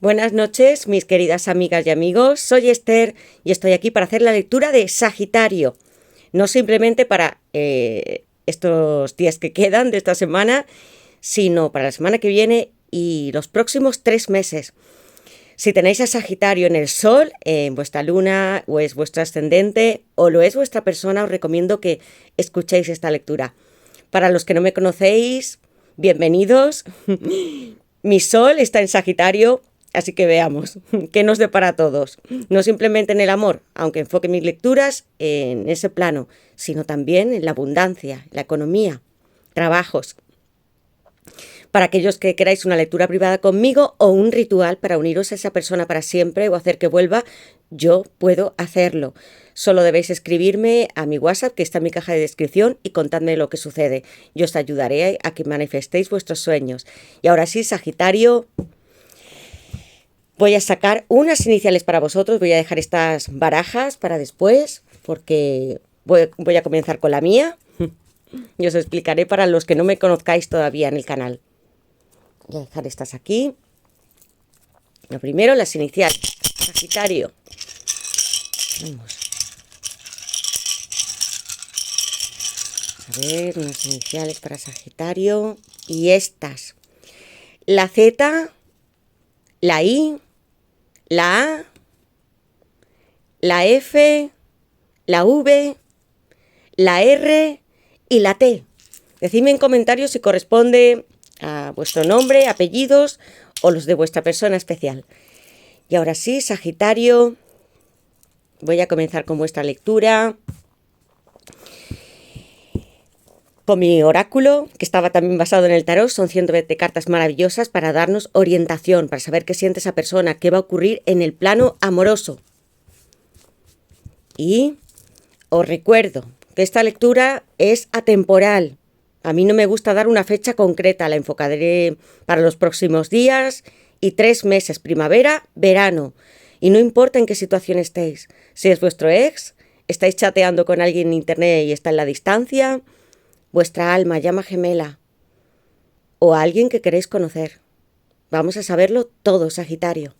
Buenas noches, mis queridas amigas y amigos. Soy Esther y estoy aquí para hacer la lectura de Sagitario. No simplemente para estos días que quedan de esta semana, sino para la semana que viene y los próximos 3 meses. Si tenéis a Sagitario en el Sol, en vuestra luna, o es vuestro ascendente, o lo es vuestra persona, os recomiendo que escuchéis esta lectura. Para los que no me conocéis, bienvenidos. Mi Sol está en Sagitario. Así que veamos, ¿qué nos depara a todos? No simplemente en el amor, aunque enfoque mis lecturas en ese plano, sino también en la abundancia, la economía, trabajos. Para aquellos que queráis una lectura privada conmigo o un ritual para uniros a esa persona para siempre o hacer que vuelva, yo puedo hacerlo. Solo debéis escribirme a mi WhatsApp, que está en mi caja de descripción, y contadme lo que sucede. Yo os ayudaré a que manifestéis vuestros sueños. Y ahora sí, Sagitario, voy a sacar unas iniciales para vosotros, voy a dejar estas barajas para después, porque voy a comenzar con la mía y os explicaré para los que no me conozcáis todavía en el canal. Voy a dejar estas aquí. Lo primero, las iniciales. Sagitario. Vamos. A ver, unas iniciales para Sagitario. Y estas. La Z, la I, la A, la F, la V, la R y la T. Decidme en comentarios si corresponde a vuestro nombre, apellidos o los de vuestra persona especial. Y ahora sí, Sagitario, voy a comenzar con vuestra lectura. Con mi oráculo, que estaba también basado en el tarot, son 120 cartas maravillosas para darnos orientación, para saber qué siente esa persona, qué va a ocurrir en el plano amoroso. Y os recuerdo que esta lectura es atemporal. A mí no me gusta dar una fecha concreta, la enfocaré para los próximos días y 3 meses, primavera, verano. Y no importa en qué situación estéis. Si es vuestro ex, estáis chateando con alguien en internet y está en la distancia, vuestra alma, llama gemela, o a alguien que queréis conocer. Vamos a saberlo todo, Sagitario.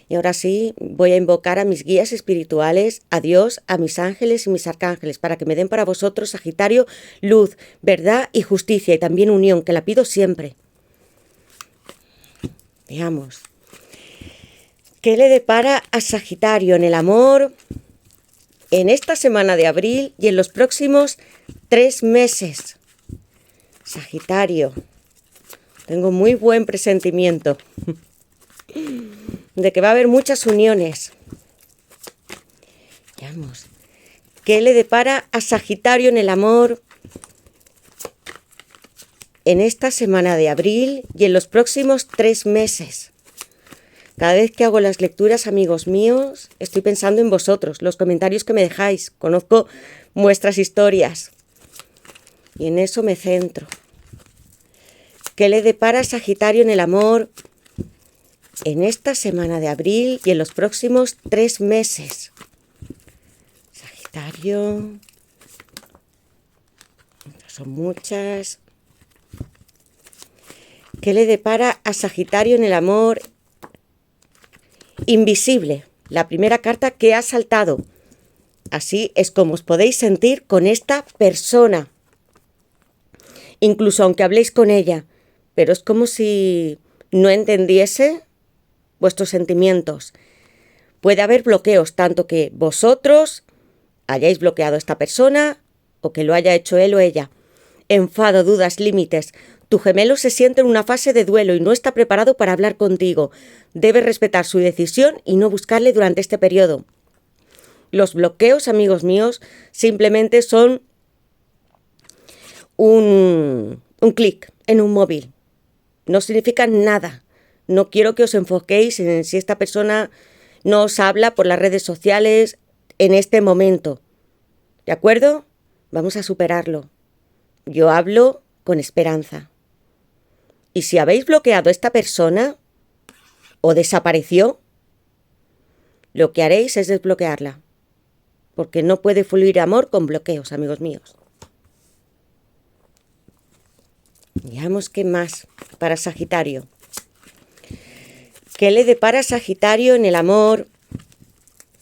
Y ahora sí, voy a invocar a mis guías espirituales, a Dios, a mis ángeles y mis arcángeles, para que me den para vosotros, Sagitario, luz, verdad y justicia, y también unión, que la pido siempre. Veamos. ¿Qué le depara a Sagitario en el amor en esta semana de abril y en los próximos 3 meses? Sagitario, tengo muy buen presentimiento de que va a haber muchas uniones. Veamos. ¿Qué le depara a Sagitario en el amor en esta semana de abril y en los próximos 3 meses? Cada vez que hago las lecturas, amigos míos, estoy pensando en vosotros, los comentarios que me dejáis. Conozco vuestras historias y en eso me centro. ¿Qué le depara a Sagitario en el amor en esta semana de abril y en los próximos 3 meses? Sagitario. Son muchas. ¿Qué le depara a Sagitario en el amor? Invisible, la primera carta que ha saltado. Así es como os podéis sentir con esta persona. Incluso aunque habléis con ella, pero es como si no entendiese vuestros sentimientos. Puede haber bloqueos, tanto que vosotros hayáis bloqueado a esta persona o que lo haya hecho él o ella. Enfado, dudas, límites. Tu gemelo se siente en una fase de duelo y no está preparado para hablar contigo. Debes respetar su decisión y no buscarle durante este periodo. Los bloqueos, amigos míos, simplemente son un clic en un móvil. No significan nada. No quiero que os enfoquéis en si esta persona no os habla por las redes sociales en este momento. ¿De acuerdo? Vamos a superarlo. Yo hablo con esperanza. Y si habéis bloqueado a esta persona o desapareció, lo que haréis es desbloquearla. Porque no puede fluir amor con bloqueos, amigos míos. Veamos qué más para Sagitario. ¿Qué le depara Sagitario en el amor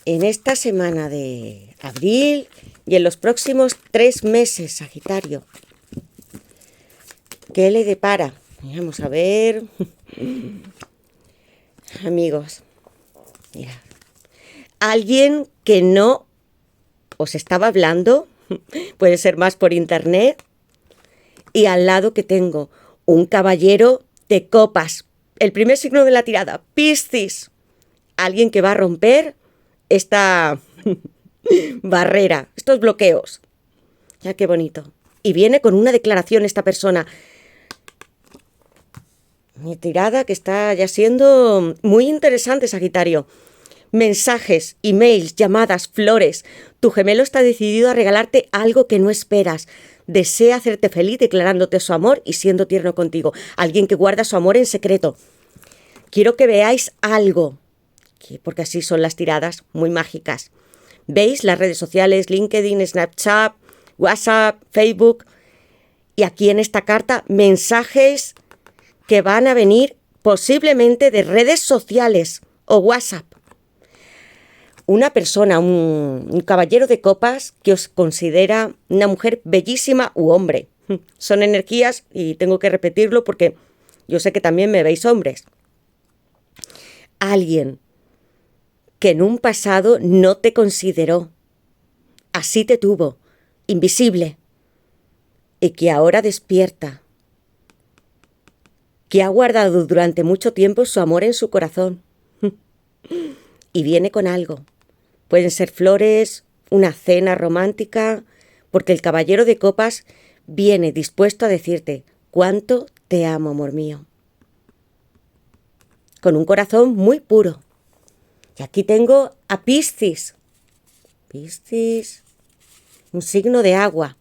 en esta semana de abril y en los próximos 3 meses, Sagitario? ¿Qué le depara? Vamos a ver. Amigos, mirad. Alguien que no os estaba hablando, puede ser más por internet, y al lado que tengo un caballero de copas. El primer signo de la tirada, Piscis. Alguien que va a romper esta barrera, estos bloqueos. Ya qué bonito. Y viene con una declaración esta persona. Mi tirada que está ya siendo muy interesante, Sagitario. Mensajes, emails, llamadas, flores. Tu gemelo está decidido a regalarte algo que no esperas. Desea hacerte feliz declarándote su amor y siendo tierno contigo. Alguien que guarda su amor en secreto. Quiero que veáis algo, porque así son las tiradas, muy mágicas. ¿Veis las redes sociales, LinkedIn, Snapchat, WhatsApp, Facebook? Y aquí en esta carta, mensajes que van a venir posiblemente de redes sociales o WhatsApp. Una persona, un caballero de copas que os considera una mujer bellísima u hombre. Son energías y tengo que repetirlo porque yo sé que también me veis hombres. Alguien que en un pasado no te consideró, así te tuvo, invisible, y que ahora despierta, que ha guardado durante mucho tiempo su amor en su corazón y viene con algo. Pueden ser flores, una cena romántica, porque el caballero de copas viene dispuesto a decirte cuánto te amo, amor mío. Con un corazón muy puro. Y aquí tengo a Piscis. Piscis, un signo de agua.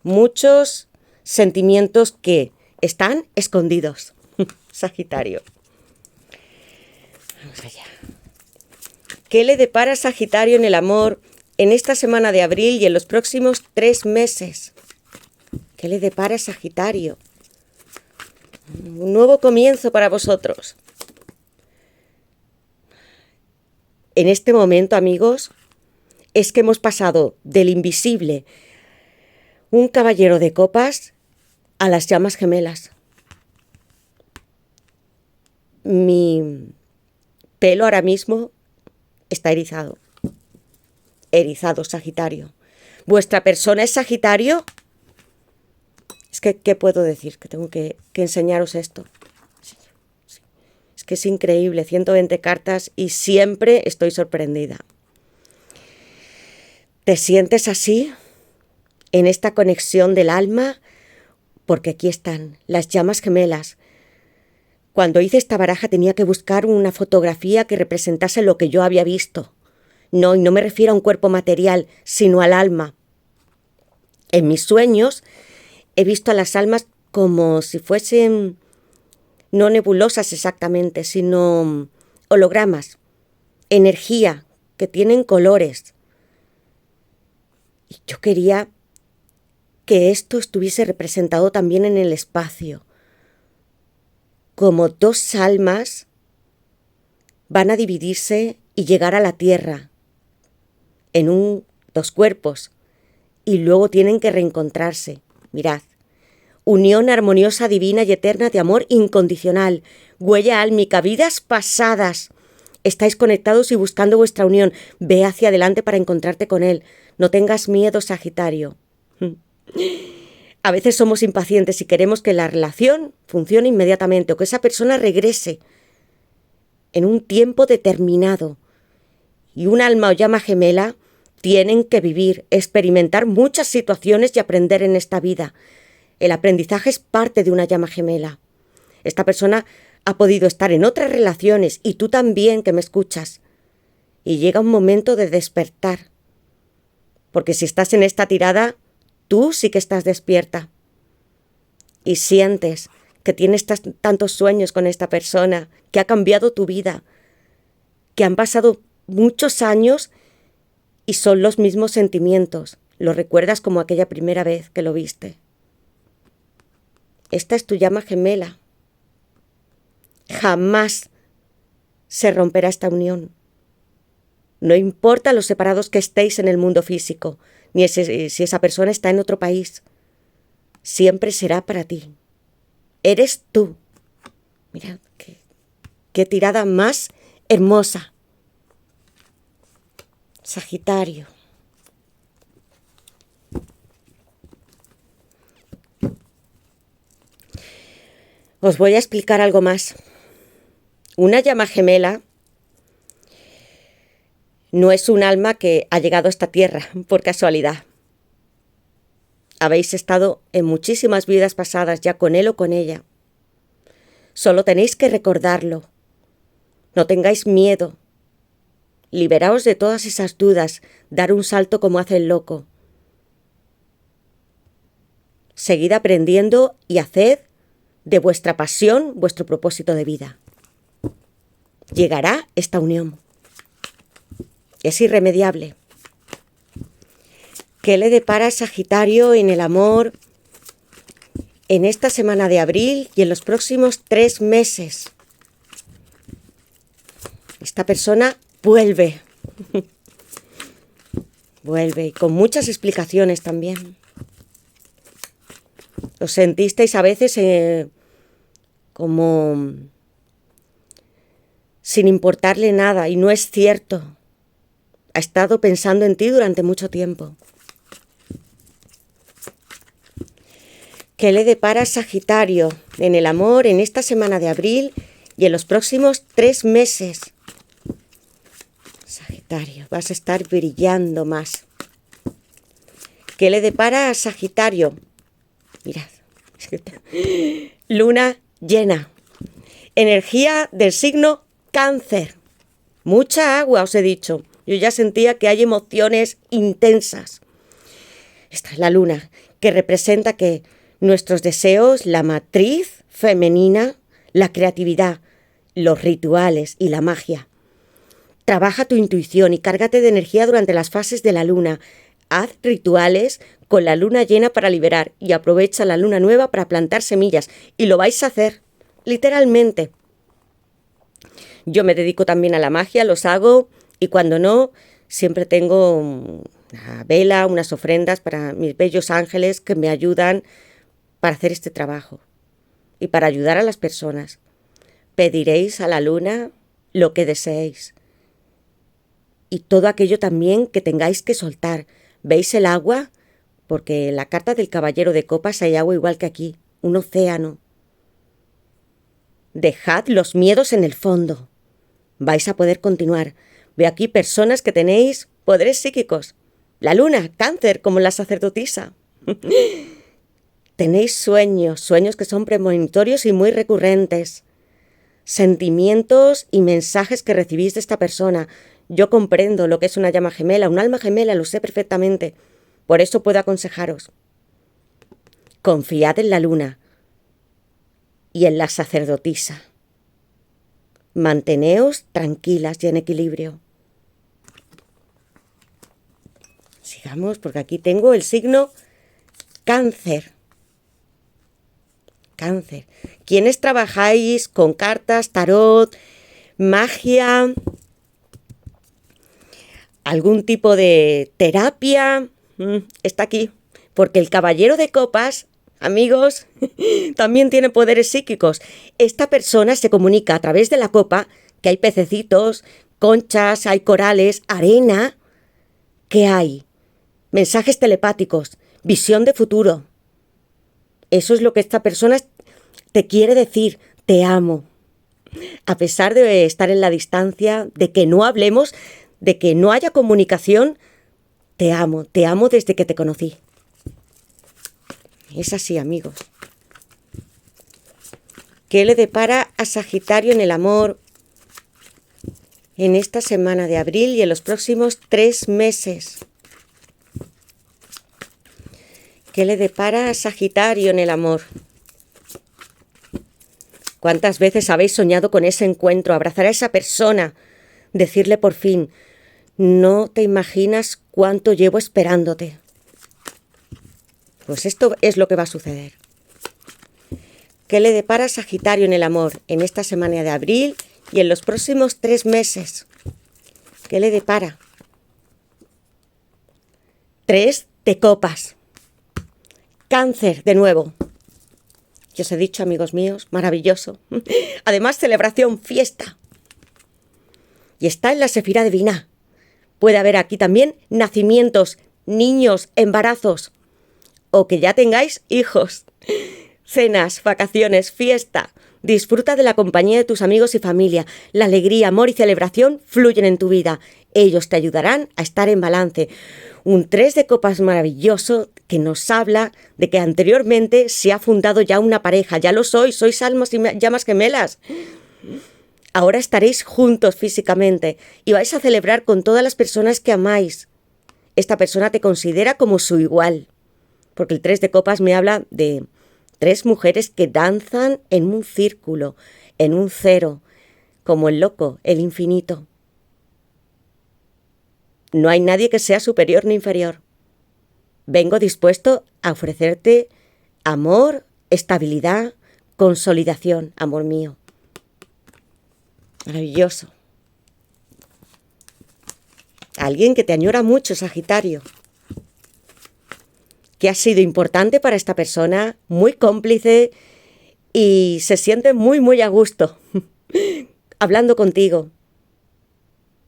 Muchos sentimientos que están escondidos. Sagitario. Vamos allá. ¿Qué le depara Sagitario en el amor en esta semana de abril y en los próximos 3 meses? ¿Qué le depara Sagitario? Un nuevo comienzo para vosotros. En este momento, amigos, es que hemos pasado del invisible, un caballero de copas, a las llamas gemelas. Mi pelo ahora mismo está erizado. Erizado, Sagitario. ¿Vuestra persona es Sagitario? Es que, ¿qué puedo decir? Que tengo que enseñaros esto. Sí. Es que es increíble, 120 cartas y siempre estoy sorprendida. ¿Te sientes así? En esta conexión del alma, porque aquí están las llamas gemelas. Cuando hice esta baraja tenía que buscar una fotografía que representase lo que yo había visto. No, y no me refiero a un cuerpo material, sino al alma. En mis sueños he visto a las almas como si fuesen no nebulosas exactamente, sino hologramas, energía, que tienen colores. Y yo quería que esto estuviese representado también en el espacio. Como 2 almas van a dividirse y llegar a la tierra en 2 cuerpos y luego tienen que reencontrarse. Mirad, unión armoniosa, divina y eterna de amor incondicional, huella álmica, vidas pasadas. Estáis conectados y buscando vuestra unión. Ve hacia adelante para encontrarte con él. No tengas miedo, Sagitario. A veces somos impacientes y queremos que la relación funcione inmediatamente o que esa persona regrese en un tiempo determinado. Y un alma o llama gemela tienen que vivir, experimentar muchas situaciones y aprender en esta vida. El aprendizaje es parte de una llama gemela. Esta persona ha podido estar en otras relaciones y tú también que me escuchas. Y llega un momento de despertar. Porque si estás en esta tirada, tú sí que estás despierta. Y sientes que tienes tantos sueños con esta persona, que ha cambiado tu vida, que han pasado muchos años y son los mismos sentimientos. Lo recuerdas como aquella primera vez que lo viste. Esta es tu llama gemela. Jamás se romperá esta unión. No importa los separados que estéis en el mundo físico, ni si esa persona está en otro país. Siempre será para ti. Eres tú. Mirad, qué tirada más hermosa. Sagitario. Os voy a explicar algo más. Una llama gemela no es un alma que ha llegado a esta tierra por casualidad. Habéis estado en muchísimas vidas pasadas ya con él o con ella. Solo tenéis que recordarlo. No tengáis miedo. Liberaos de todas esas dudas, dar un salto como hace el loco. Seguid aprendiendo y haced de vuestra pasión vuestro propósito de vida. Llegará esta unión. Es irremediable. ¿Qué le depara a Sagitario en el amor en esta semana de abril y en los próximos 3 meses? Esta persona vuelve. Vuelve y con muchas explicaciones también. Os sentisteis a veces como sin importarle nada y no es cierto. Ha estado pensando en ti durante mucho tiempo. ¿Qué le depara a Sagitario en el amor en esta semana de abril y en los próximos 3 meses? Sagitario, vas a estar brillando más. ¿Qué le depara a Sagitario? Mirad. Luna llena. Energía del signo Cáncer. Mucha agua, os he dicho. Yo ya sentía que hay emociones intensas. Esta es la luna, que representa que nuestros deseos, la matriz femenina, la creatividad, los rituales y la magia. Trabaja tu intuición y cárgate de energía durante las fases de la luna. Haz rituales con la luna llena para liberar y aprovecha la luna nueva para plantar semillas. Y lo vais a hacer, literalmente. Yo me dedico también a la magia, los hago y cuando no, siempre tengo una vela, unas ofrendas para mis bellos ángeles que me ayudan para hacer este trabajo y para ayudar a las personas. Pediréis a la luna lo que deseéis y todo aquello también que tengáis que soltar. ¿Veis el agua? Porque en la carta del Caballero de Copas hay agua igual que aquí, un océano. Dejad los miedos en el fondo. Vais a poder continuar. Veo aquí personas que tenéis poderes psíquicos. La luna, Cáncer, como la sacerdotisa. Tenéis sueños que son premonitorios y muy recurrentes. Sentimientos y mensajes que recibís de esta persona. Yo comprendo lo que es una llama gemela, un alma gemela, lo sé perfectamente. Por eso puedo aconsejaros. Confiad en la luna y en la sacerdotisa. Manteneos tranquilas y en equilibrio. Sigamos, porque aquí tengo el signo Cáncer. Cáncer. ¿Quiénes trabajáis con cartas, tarot, magia, algún tipo de terapia? Está aquí, porque el Caballero de Copas, amigos, también tiene poderes psíquicos. Esta persona se comunica a través de la copa, que hay pececitos, conchas, hay corales, arena. ¿Qué hay? Mensajes telepáticos, visión de futuro. Eso es lo que esta persona te quiere decir, te amo. A pesar de estar en la distancia, de que no hablemos, de que no haya comunicación, te amo desde que te conocí. Es así, amigos. ¿Qué le depara a Sagitario en el amor en esta semana de abril y en los próximos 3 meses? ¿Qué le depara a Sagitario en el amor? ¿Cuántas veces habéis soñado con ese encuentro, abrazar a esa persona, decirle por fin, no te imaginas cuánto llevo esperándote? Pues esto es lo que va a suceder. ¿Qué le depara a Sagitario en el amor en esta semana de abril y en los próximos 3 meses. ¿Qué le depara? 3 de copas. Cáncer de nuevo. Ya os he dicho, amigos míos, maravilloso. Además, celebración, fiesta. Y está en la Sefirá de Binah. Puede haber aquí también nacimientos, niños, embarazos. O que ya tengáis hijos. Cenas, vacaciones, fiesta. Disfruta de la compañía de tus amigos y familia. La alegría, amor y celebración fluyen en tu vida. Ellos te ayudarán a estar en balance. Un 3 de copas maravilloso que nos habla de que anteriormente se ha fundado ya una pareja. Ya lo sois almas y llamas gemelas. Ahora estaréis juntos físicamente y vais a celebrar con todas las personas que amáis. Esta persona te considera como su igual. Porque el 3 de copas me habla de 3 mujeres que danzan en un círculo, en un cero, como el loco, el infinito. No hay nadie que sea superior ni inferior. Vengo dispuesto a ofrecerte amor, estabilidad, consolidación, amor mío. Maravilloso. Alguien que te añora mucho, Sagitario. Que ha sido importante para esta persona, muy cómplice y se siente muy, muy a gusto hablando contigo.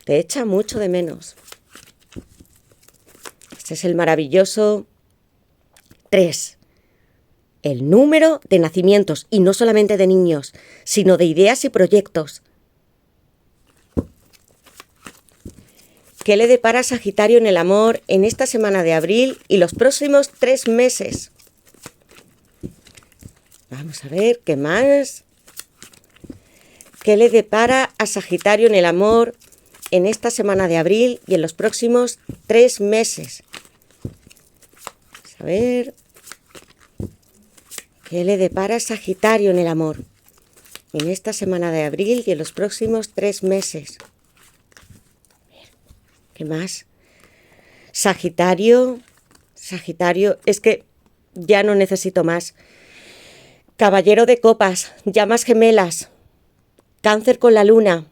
Te echa mucho de menos. Este es el maravilloso 3. El número de nacimientos, y no solamente de niños, sino de ideas y proyectos. ¿Qué le depara a Sagitario en el amor en esta semana de abril y los próximos 3 meses? Vamos a ver, ¿qué más? ¿Qué le depara a Sagitario en el amor en esta semana de abril y en los próximos 3 meses? Vamos a ver. ¿Qué le depara a Sagitario en el amor en esta semana de abril y en los próximos 3 meses? ¿Qué más? Sagitario, es que ya no necesito más. Caballero de copas, llamas gemelas, Cáncer con la luna,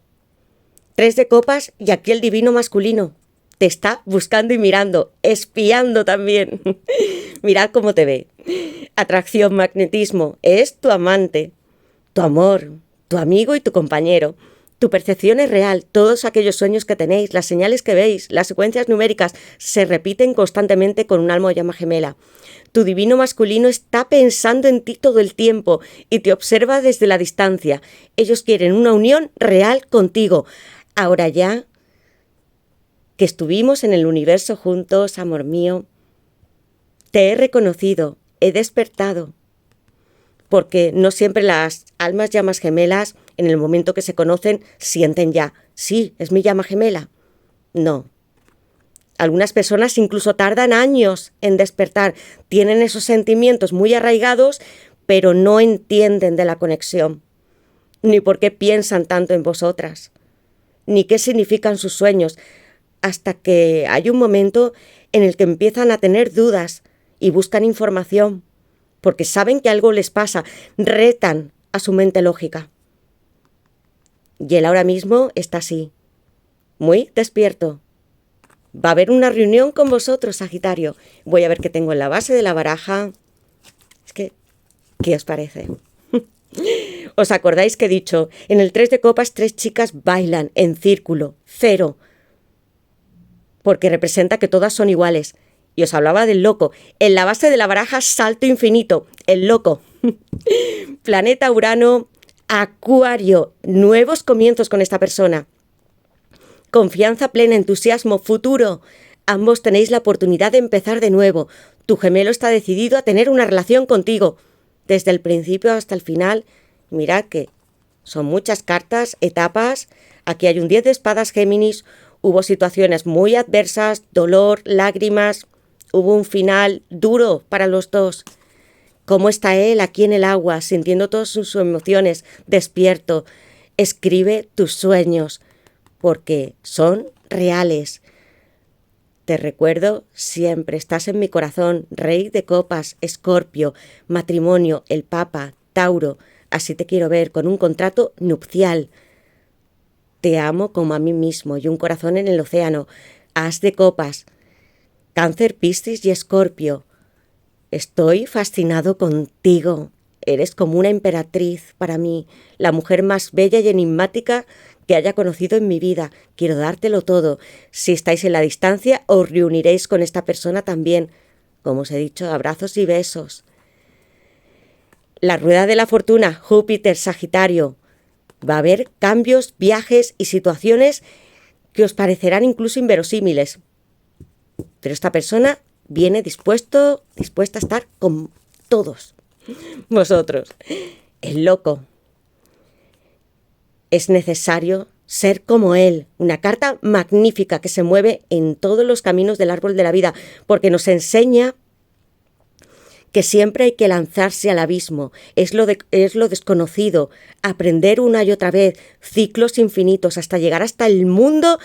3 de copas y aquí el divino masculino. Te está buscando y mirando, espiando también. Mirad cómo te ve. Atracción, magnetismo, es tu amante, tu amor, tu amigo y tu compañero. Tu percepción es real, todos aquellos sueños que tenéis, las señales que veis, las secuencias numéricas se repiten constantemente con un alma o llama gemela. Tu divino masculino está pensando en ti todo el tiempo y te observa desde la distancia. Ellos quieren una unión real contigo. Ahora ya que estuvimos en el universo juntos, amor mío, te he reconocido, he despertado. Porque no siempre las almas llamas gemelas, en el momento que se conocen, sienten ya, sí, es mi llama gemela. No. Algunas personas incluso tardan años en despertar, tienen esos sentimientos muy arraigados, pero no entienden de la conexión, ni por qué piensan tanto en vosotras, ni qué significan sus sueños, hasta que hay un momento en el que empiezan a tener dudas y buscan información, porque saben que algo les pasa, retan a su mente lógica. Y él ahora mismo está así, muy despierto. Va a haber una reunión con vosotros, Sagitario. Voy a ver qué tengo en la base de la baraja. Es que, ¿qué os parece? ¿Os acordáis que he dicho? En el 3 de copas, 3 chicas bailan en círculo, cero, porque representa que todas son iguales. Y os hablaba del loco. En la base de la baraja, salto infinito, el loco. Planeta Urano, Acuario, nuevos comienzos con esta persona. Confianza plena, entusiasmo, futuro. Ambos tenéis la oportunidad de empezar de nuevo. Tu gemelo está decidido a tener una relación contigo. Desde el principio hasta el final. Mirad que son muchas cartas, etapas. Aquí hay un 10 de espadas, Géminis. Hubo situaciones muy adversas, dolor, lágrimas. Hubo un final duro para los dos. ¿Cómo está él aquí en el agua, sintiendo todas sus emociones, despierto? Escribe tus sueños, porque son reales. Te recuerdo siempre, estás en mi corazón, Rey de Copas, Escorpio, matrimonio, el Papa, Tauro. Así te quiero ver, con un contrato nupcial. Te amo como a mí mismo y un corazón en el océano. As de copas. Cáncer, Piscis y Escorpio. Estoy fascinado contigo. Eres como una emperatriz para mí, la mujer más bella y enigmática que haya conocido en mi vida. Quiero dártelo todo. Si estáis en la distancia, os reuniréis con esta persona también. Como os he dicho, abrazos y besos. La rueda de la fortuna, Júpiter, Sagitario. Va a haber cambios, viajes y situaciones que os parecerán incluso inverosímiles. Pero esta persona viene dispuesta a estar con todos vosotros. El loco. Es necesario ser como él. Una carta magnífica que se mueve en todos los caminos del árbol de la vida, porque nos enseña que siempre hay que lanzarse al abismo, es lo desconocido, aprender una y otra vez, ciclos infinitos, hasta llegar hasta el mundo,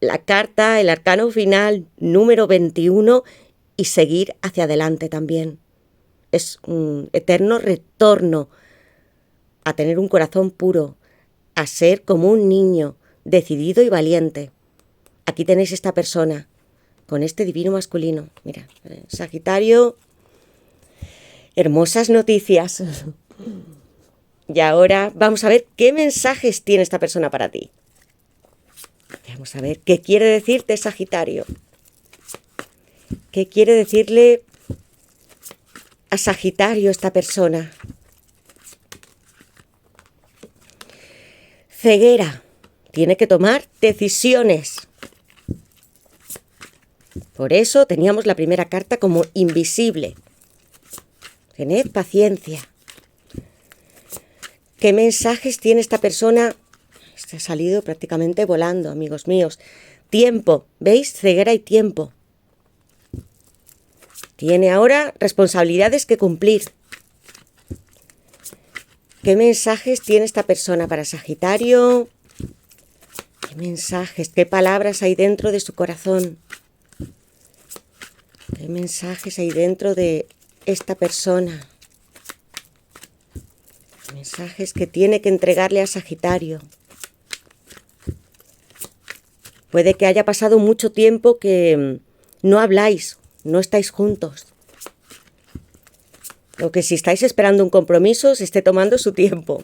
la carta, el arcano final, número 21, y seguir hacia adelante también. Es un eterno retorno a tener un corazón puro, a ser como un niño, decidido y valiente. Aquí tenéis esta persona, con este divino masculino. Mira, Sagitario... Hermosas noticias. Y ahora vamos a ver qué mensajes tiene esta persona para ti. Vamos a ver qué quiere decirte Sagitario. ¿Qué quiere decirle a Sagitario esta persona? Ceguera. Tiene que tomar decisiones. Por eso teníamos la primera carta como invisible. Tened paciencia. ¿Qué mensajes tiene esta persona? Este ha salido prácticamente volando, amigos míos. Tiempo, ¿veis? Ceguera y tiempo. Tiene ahora responsabilidades que cumplir. ¿Qué mensajes tiene esta persona para Sagitario? ¿Qué mensajes, qué palabras hay dentro de su corazón? ¿Qué mensajes hay dentro de esta persona? Mensajes que tiene que entregarle a Sagitario. Puede que haya pasado mucho tiempo que no habláis, no estáis juntos. O que si estáis esperando un compromiso, se esté tomando su tiempo.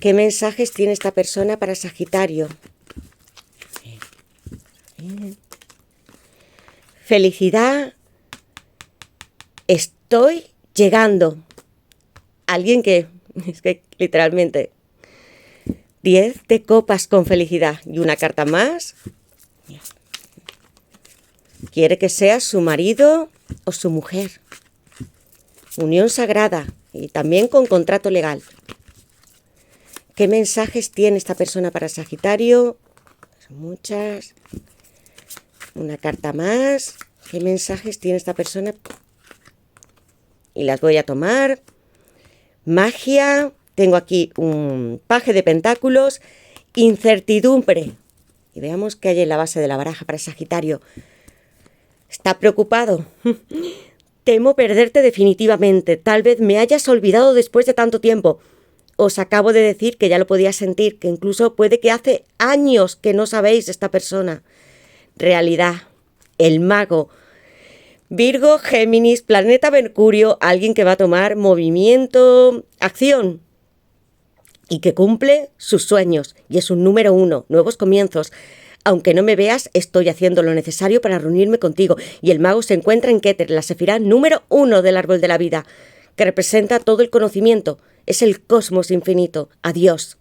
¿Qué mensajes tiene esta persona para Sagitario? Felicidad. Estoy llegando. Alguien que, es que literalmente, 10 de copas con felicidad y una carta más. Quiere que seas su marido o su mujer. Unión sagrada y también con contrato legal. ¿Qué mensajes tiene esta persona para Sagitario? Son muchas. Una carta más. ¿Qué mensajes tiene esta persona? Y las voy a tomar. Magia. Tengo aquí un paje de pentáculos. Incertidumbre. Y veamos qué hay en la base de la baraja para Sagitario. ¿Está preocupado? Temo perderte definitivamente. Tal vez me hayas olvidado después de tanto tiempo. Os acabo de decir que ya lo podía sentir, que incluso puede que hace años que no sabéis de esta persona. Realidad. El mago. Virgo, Géminis, planeta Mercurio, alguien que va a tomar movimiento, acción y que cumple sus sueños. Y es un número 1, nuevos comienzos. Aunque no me veas, estoy haciendo lo necesario para reunirme contigo. Y el mago se encuentra en Keter, la sefirá número 1 del árbol de la vida, que representa todo el conocimiento. Es el cosmos infinito. Adiós.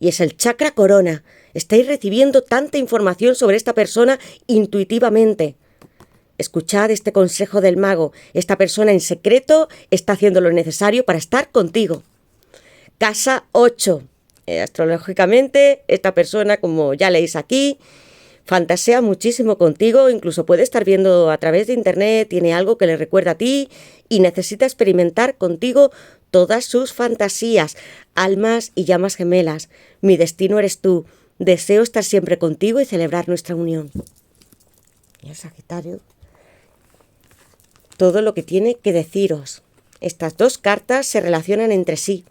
Y es el chakra corona. Estáis recibiendo tanta información sobre esta persona intuitivamente. Escuchad este consejo del mago. Esta persona en secreto está haciendo lo necesario para estar contigo. Casa 8. Astrológicamente, esta persona, como ya leéis aquí, fantasea muchísimo contigo, incluso puede estar viendo a través de internet, tiene algo que le recuerda a ti y necesita experimentar contigo todas sus fantasías, almas y llamas gemelas. Mi destino eres tú. Deseo estar siempre contigo y celebrar nuestra unión. Y el Sagitario, todo lo que tiene que deciros. Estas dos cartas se relacionan entre sí.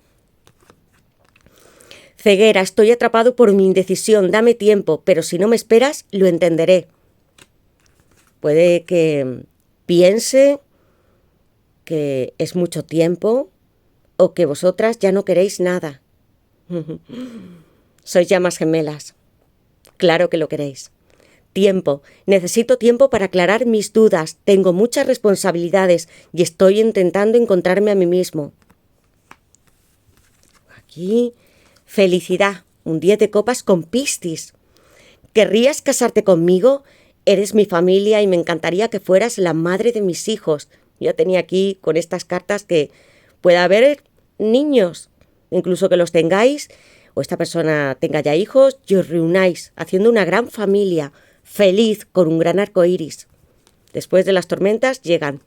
Ceguera, estoy atrapado por mi indecisión, dame tiempo, pero si no me esperas, lo entenderé. Puede que piense que es mucho tiempo o que vosotras ya no queréis nada. Sois llamas gemelas. Claro que lo queréis. Tiempo. Necesito tiempo para aclarar mis dudas. Tengo muchas responsabilidades y estoy intentando encontrarme a mí mismo. Aquí, felicidad. Un 10 de copas con Piscis. ¿Querrías casarte conmigo? Eres mi familia y me encantaría que fueras la madre de mis hijos. Ya tenía aquí con estas cartas que pueda haber niños, incluso que los tengáis, o esta persona tenga ya hijos, y os reunáis haciendo una gran familia, feliz, con un gran arco iris. Después de las tormentas llegan.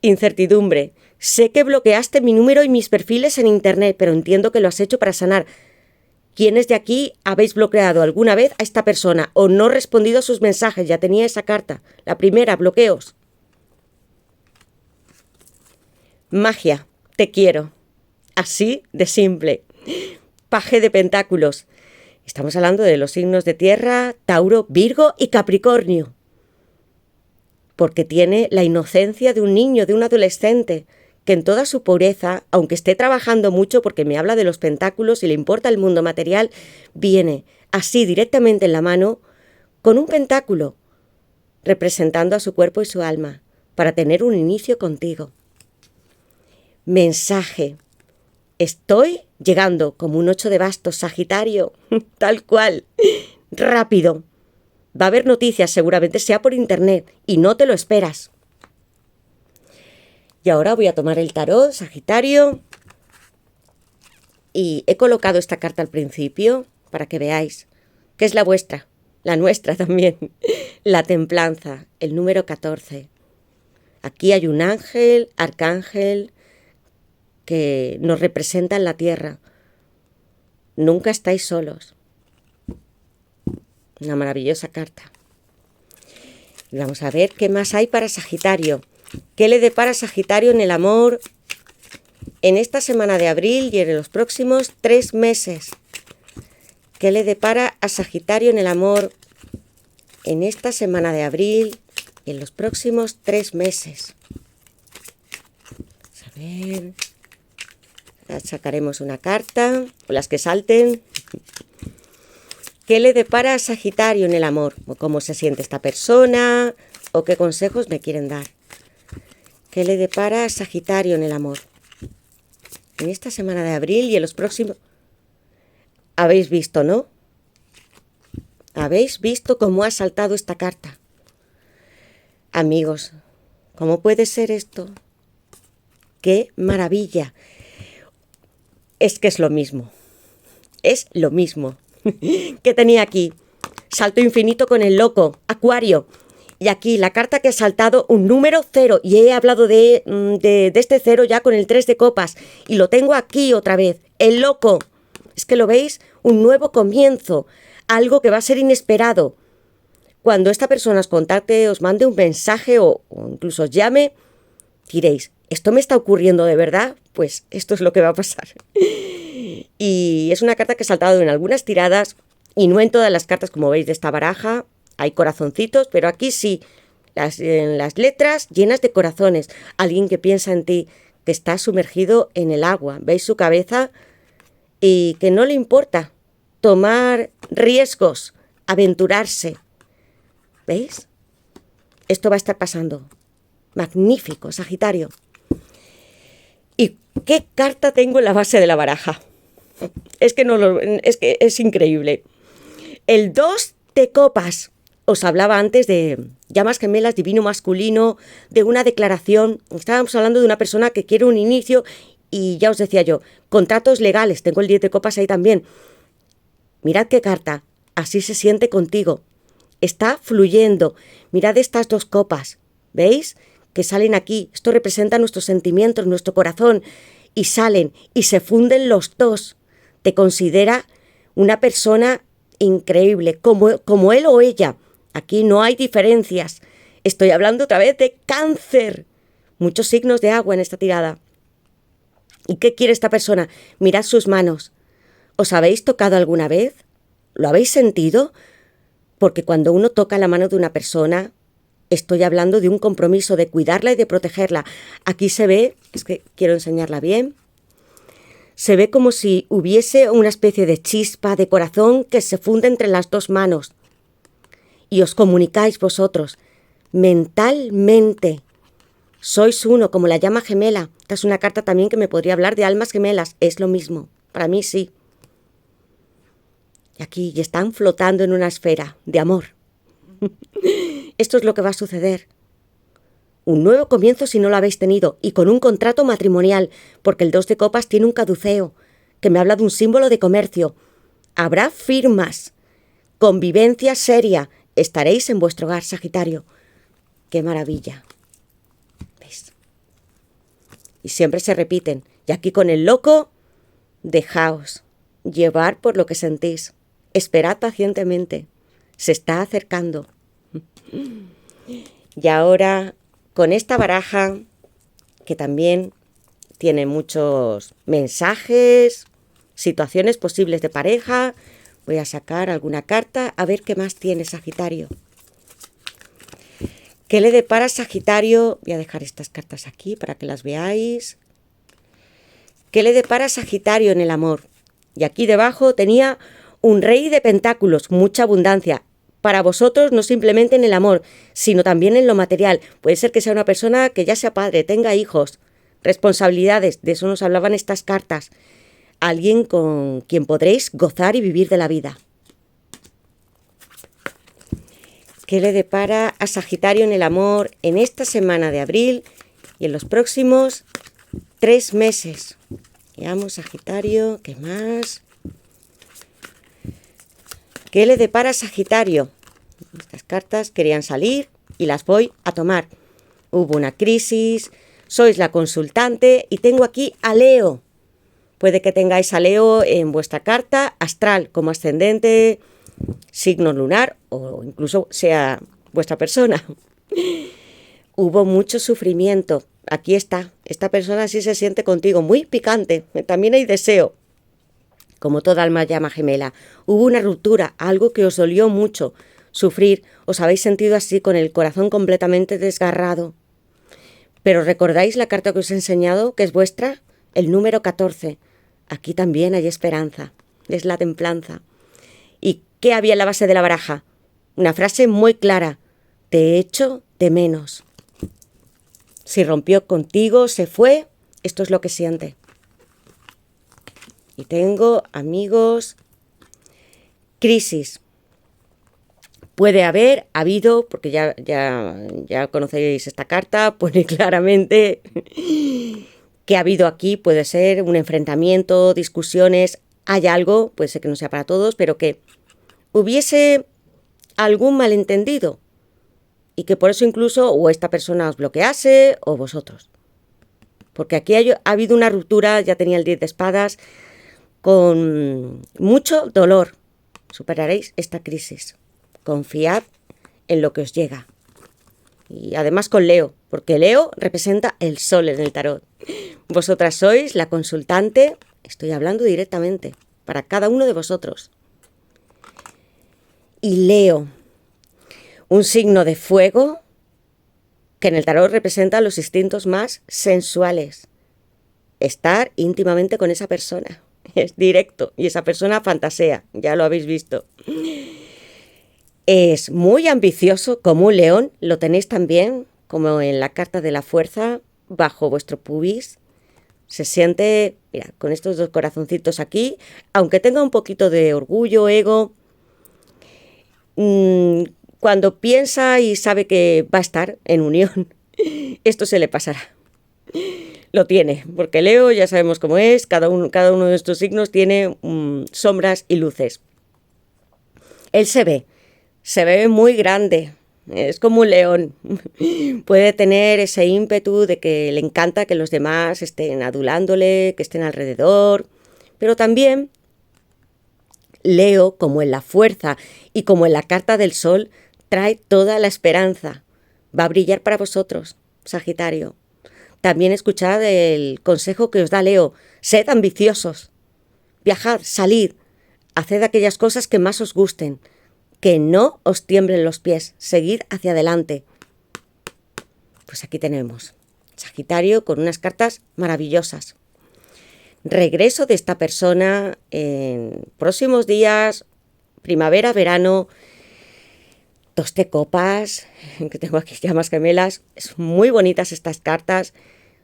Incertidumbre. Sé que bloqueaste mi número y mis perfiles en internet, pero entiendo que lo has hecho para sanar. ¿Quiénes de aquí habéis bloqueado alguna vez a esta persona o no respondido a sus mensajes? Ya tenía esa carta. La primera, bloqueos. Magia, te quiero. Así de simple. Paje de pentáculos. Estamos hablando de los signos de tierra, Tauro, Virgo y Capricornio. Porque tiene la inocencia de un niño, de un adolescente, que en toda su pureza, aunque esté trabajando mucho porque me habla de los pentáculos y le importa el mundo material, viene así directamente en la mano con un pentáculo, representando a su cuerpo y su alma, para tener un inicio contigo. Mensaje. Estoy llegando como un 8 de bastos, Sagitario, tal cual, rápido. Va a haber noticias, seguramente sea por internet, y no te lo esperas. Y ahora voy a tomar el tarot, Sagitario, y he colocado esta carta al principio para que veáis que es la vuestra, la nuestra también, la templanza, el número 14. Aquí hay un ángel, arcángel, que nos representa en la tierra. Nunca estáis solos. Una maravillosa carta. Y vamos a ver qué más hay para Sagitario. ¿Qué le depara Sagitario en el amor en esta semana de abril y en los próximos 3 meses? ¿Qué le depara a Sagitario en el amor en esta semana de abril y en los próximos 3 meses? Vamos a ver. Sacaremos una carta, o las que salten. ¿Qué le depara a Sagitario en el amor? ¿Cómo se siente esta persona? ¿O qué consejos me quieren dar? ¿Qué le depara a Sagitario en el amor? En esta semana de abril y en los próximos... ¿Habéis visto, no? ¿Habéis visto cómo ha saltado esta carta? Amigos, ¿cómo puede ser esto? ¡Qué maravilla! Es que es lo mismo. Es lo mismo. ¿Qué tenía aquí? Salto infinito con el loco, Acuario. Y aquí la carta que ha saltado, un número 0. Y he hablado de este 0 ya con el 3 de copas. Y lo tengo aquí otra vez. El loco. Es que lo veis, un nuevo comienzo. Algo que va a ser inesperado. Cuando esta persona os contacte, os mande un mensaje o incluso os llame, diréis, ¿esto me está ocurriendo de verdad? Pues esto es lo que va a pasar. Y es una carta que ha saltado en algunas tiradas y no en todas las cartas, como veis, de esta baraja. Hay corazoncitos, pero aquí sí, en las letras llenas de corazones. Alguien que piensa en ti, que está sumergido en el agua. ¿Veis su cabeza? Y que no le importa tomar riesgos, aventurarse. ¿Veis? Esto va a estar pasando. Magnífico, Sagitario. ¿Y qué carta tengo en la base de la baraja? Es que es increíble. El 2 de copas. Os hablaba antes de llamas gemelas, divino masculino, de una declaración. Estábamos hablando de una persona que quiere un inicio y ya os decía yo, contratos legales. Tengo el 10 de copas ahí también. Mirad qué carta. Así se siente contigo. Está fluyendo. Mirad estas 2 copas. ¿Veis? Que salen aquí. Esto representa nuestros sentimientos, nuestro corazón. Y salen y se funden los 2. Te considera una persona increíble, como él o ella. Aquí no hay diferencias. Estoy hablando otra vez de Cáncer. Muchos signos de agua en esta tirada. ¿Y qué quiere esta persona? Mirad sus manos. ¿Os habéis tocado alguna vez? ¿Lo habéis sentido? Porque cuando uno toca la mano de una persona, estoy hablando de un compromiso de cuidarla y de protegerla. Aquí se ve, es que quiero enseñarla bien, se ve como si hubiese una especie de chispa de corazón que se funde entre las dos manos. Y os comunicáis vosotros, mentalmente. Sois uno, como la llama gemela. Esta es una carta también que me podría hablar de almas gemelas. Es lo mismo. Para mí sí. Y aquí y están flotando en una esfera de amor. Esto es lo que va a suceder. Un nuevo comienzo si no lo habéis tenido y con un contrato matrimonial, porque el 2 de copas tiene un caduceo, que me habla de un símbolo de comercio. Habrá firmas, convivencia seria. Estaréis en vuestro hogar, Sagitario. ¡Qué maravilla! ¿Veis? Y siempre se repiten. Y aquí con el loco, dejaos llevar por lo que sentís. Esperad pacientemente. Se está acercando. Y ahora, con esta baraja, que también tiene muchos mensajes, situaciones posibles de pareja, voy a sacar alguna carta a ver qué más tiene Sagitario. ¿Qué le depara Sagitario? Voy a dejar estas cartas aquí para que las veáis. ¿Qué le depara Sagitario en el amor? Y aquí debajo tenía un rey de pentáculos, mucha abundancia. Para vosotros no simplemente en el amor, sino también en lo material. Puede ser que sea una persona que ya sea padre, tenga hijos, responsabilidades, de eso nos hablaban estas cartas. Alguien con quien podréis gozar y vivir de la vida. ¿Qué le depara a Sagitario en el amor en esta semana de abril y en los próximos 3 meses? Veamos, Sagitario, ¿qué más? ¿Qué le depara a Sagitario? Estas cartas querían salir y las voy a tomar. Hubo una crisis, sois la consultante y tengo aquí a Leo. Puede que tengáis a Leo en vuestra carta astral como ascendente, signo lunar o incluso sea vuestra persona. Hubo mucho sufrimiento. Aquí está. Esta persona sí se siente contigo. Muy picante. También hay deseo. Como toda alma llama gemela. Hubo una ruptura, algo que os dolió mucho. Sufrir. Os habéis sentido así con el corazón completamente desgarrado. Pero ¿recordáis la carta que os he enseñado, que es vuestra? El número 14. Aquí también hay esperanza. Es la templanza. ¿Y qué había en la base de la baraja? Una frase muy clara. Te echo de menos. Si rompió contigo, se fue, esto es lo que siente. Y tengo, amigos, crisis. Puede haber habido, porque ya conocéis esta carta, pone claramente que ha habido aquí, puede ser un enfrentamiento, discusiones, hay algo, puede ser que no sea para todos, pero que hubiese algún malentendido y que por eso incluso o esta persona os bloquease o vosotros. Porque aquí ha habido una ruptura, ya tenía el 10 de espadas, con mucho dolor. Superaréis esta crisis. Confiad en lo que os llega. Y además con Leo, porque Leo representa el sol en el tarot. Vosotras sois la consultante, estoy hablando directamente, para cada uno de vosotros. Y Leo, un signo de fuego que en el tarot representa los instintos más sensuales. Estar íntimamente con esa persona. Es directo y esa persona fantasea, ya lo habéis visto. Es muy ambicioso como un león, lo tenéis también como en la carta de la fuerza bajo vuestro pubis. Se siente, mira, con estos 2 corazoncitos aquí, aunque tenga un poquito de orgullo, ego, cuando piensa y sabe que va a estar en unión, esto se le pasará. Lo tiene, porque Leo ya sabemos cómo es, cada uno de estos signos tiene sombras y luces. Él se ve muy grande, es como un león. Puede tener ese ímpetu de que le encanta que los demás estén adulándole, que estén alrededor, pero también Leo, como en la fuerza y como en la carta del sol, trae toda la esperanza. Va a brillar para vosotros, Sagitario. También escuchad el consejo que os da Leo. Sed ambiciosos. viajad, salid, haced aquellas cosas que más os gusten, que no os tiemblen los pies, seguid hacia adelante. Pues aquí tenemos Sagitario con unas cartas maravillosas. Regreso de esta persona en próximos días, primavera, verano, 2 de copas, que tengo aquí llamas gemelas. Es muy bonitas estas cartas.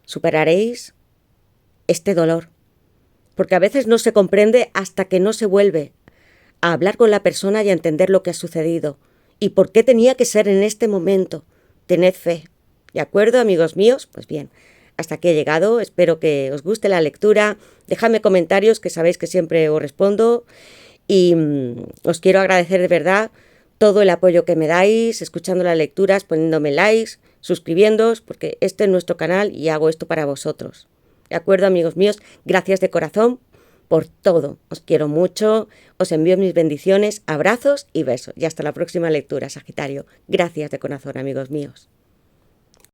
Superaréis este dolor, porque a veces no se comprende hasta que no se vuelve a hablar con la persona y a entender lo que ha sucedido y por qué tenía que ser en este momento. Tened fe. ¿De acuerdo, amigos míos? Pues bien, hasta aquí he llegado. Espero que os guste la lectura. Dejadme comentarios, que sabéis que siempre os respondo. Y os quiero agradecer de verdad todo el apoyo que me dais, escuchando las lecturas, poniéndome likes, suscribiéndoos, porque este es nuestro canal y hago esto para vosotros. ¿De acuerdo, amigos míos? Gracias de corazón por todo. Os quiero mucho, os envío mis bendiciones, abrazos y besos. Y hasta la próxima lectura, Sagitario. Gracias de corazón, amigos míos.